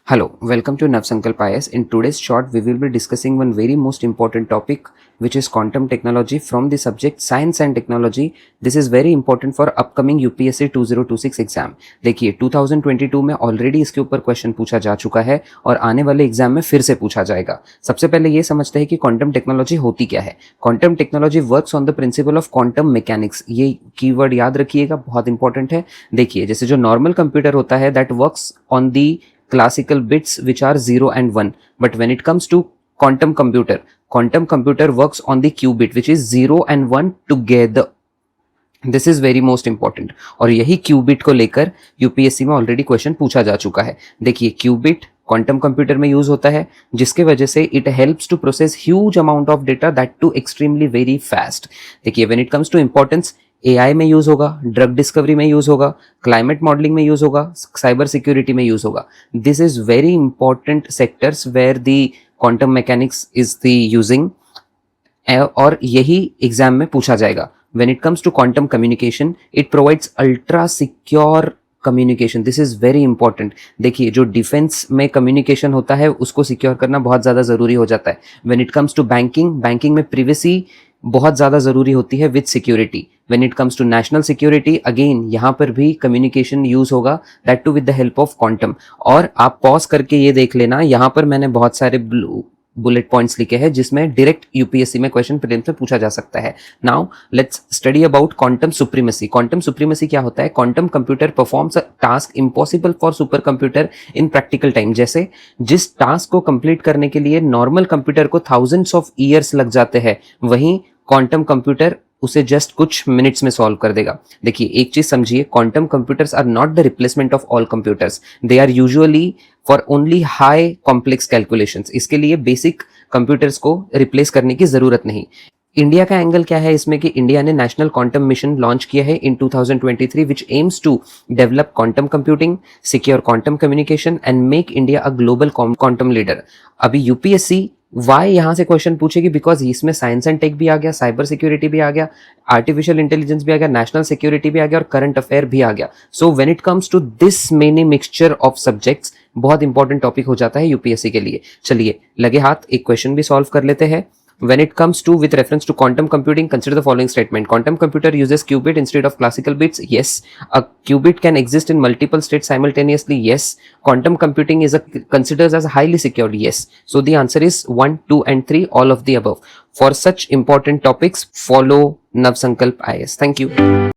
Hello, welcome to Navsankalp IS. In today's short, we will be discussing one very most important topic, which is quantum technology from the subject Science and Technology. This is very important for upcoming UPSC 2026 exam. देखिए 2022 में already इसके ऊपर question पूछा जा चुका है और आने वाले एग्जाम में फिर से पूछा जाएगा. सबसे पहले ये समझते हैं कि क्वांटम टेक्नोलॉजी होती क्या है. Quantum technology works on the principle of quantum mechanics. ये कीवर्ड याद रखिएगा, बहुत इंपॉर्टेंट है. देखिए जैसे जो नॉर्मल कंप्यूटर होता है that works on the classical bits which are 0 and 1, but when it comes to quantum computer works on the qubit which is 0 and 1 together. This is very most important और यही qubit को लेकर UPSC में already question पूछा जा चुका है. देखिए क्यूबिट क्वांटम कंप्यूटर में यूज होता है जिसके वजह से it helps to process huge amount of data that to extremely very fast. देखिए when it comes to importance, AI में यूज होगा, ड्रग डिस्कवरी में यूज होगा, क्लाइमेट मॉडलिंग में यूज होगा, साइबर सिक्योरिटी में यूज होगा. This is very important sectors where the quantum mechanics is the using और यही एग्जाम में पूछा जाएगा. When it comes to quantum communication, it provides ultra secure communication. This is very important. देखिए जो defence में कम्युनिकेशन होता है उसको सिक्योर करना बहुत ज़्यादा ज़रूरी हो जाता है. When it comes to banking में प्रिवेसी बहुत ज़्यादा ज़रूरी होती है with security. When it comes to national security, again यहाँ पर भी कम्युनिकेशन यूज होगा, that too with the help of quantum. और आप पॉज करके ये देख लेना, यहाँ पर मैंने बहुत सारे बुलेट पॉइंट्स लिखे हैं जिसमें डायरेक्ट यूपीएससी में क्वेश्चन प्रीलिम्स में पूछा जा सकता है. Now let's study about quantum supremacy. Quantum supremacy क्या होता है? Quantum computer performs a task impossible for super computer in practical time. जैसे जिस टास्क को कंप्लीट करने के लिए नॉर्मल कंप्यूटर को थाउजेंड्स ऑफ ईयर्स लग जाते हैं, वहीं क्वांटम कंप्यूटर उसे जस्ट कुछ मिनट्स में सॉल्व कर देगा. देखिए एक चीज समझिए, quantum computers are not the replacement of all computers. They are usually for only high complex calculations. इसके लिए बेसिक कंप्यूटर्स को रिप्लेस करने की जरूरत नहीं. इंडिया का एंगल क्या है इसमें कि इंडिया ने नेशनल क्वांटम मिशन लॉन्च किया है in 2023 which aims to develop quantum computing, secure quantum communication and make India a global quantum leader. अभी यूपीएससी वाई यहां से क्वेश्चन पूछेगी बिकॉज इसमें साइंस एंड टेक भी आ गया, साइबर सिक्योरिटी भी आ गया, आर्टिफिशियल इंटेलिजेंस भी आ गया, नेशनल सिक्योरिटी भी आ गया और करंट अफेयर भी आ गया. So when it comes to this many mixture of subjects, बहुत इंपॉर्टेंट टॉपिक हो जाता है यूपीएससी के लिए. चलिए लगे हाथ एक क्वेश्चन भी सॉल्व कर लेते हैं. When it comes to with reference to quantum computing, consider the following statement. Quantum computer uses qubit instead of classical bits. Yes. A qubit can exist in multiple states simultaneously. Yes. Quantum computing is considered as highly secured. Yes. So the answer is 1, 2 and 3, all of the above. For such important topics, follow Navsankalp IS. Thank you.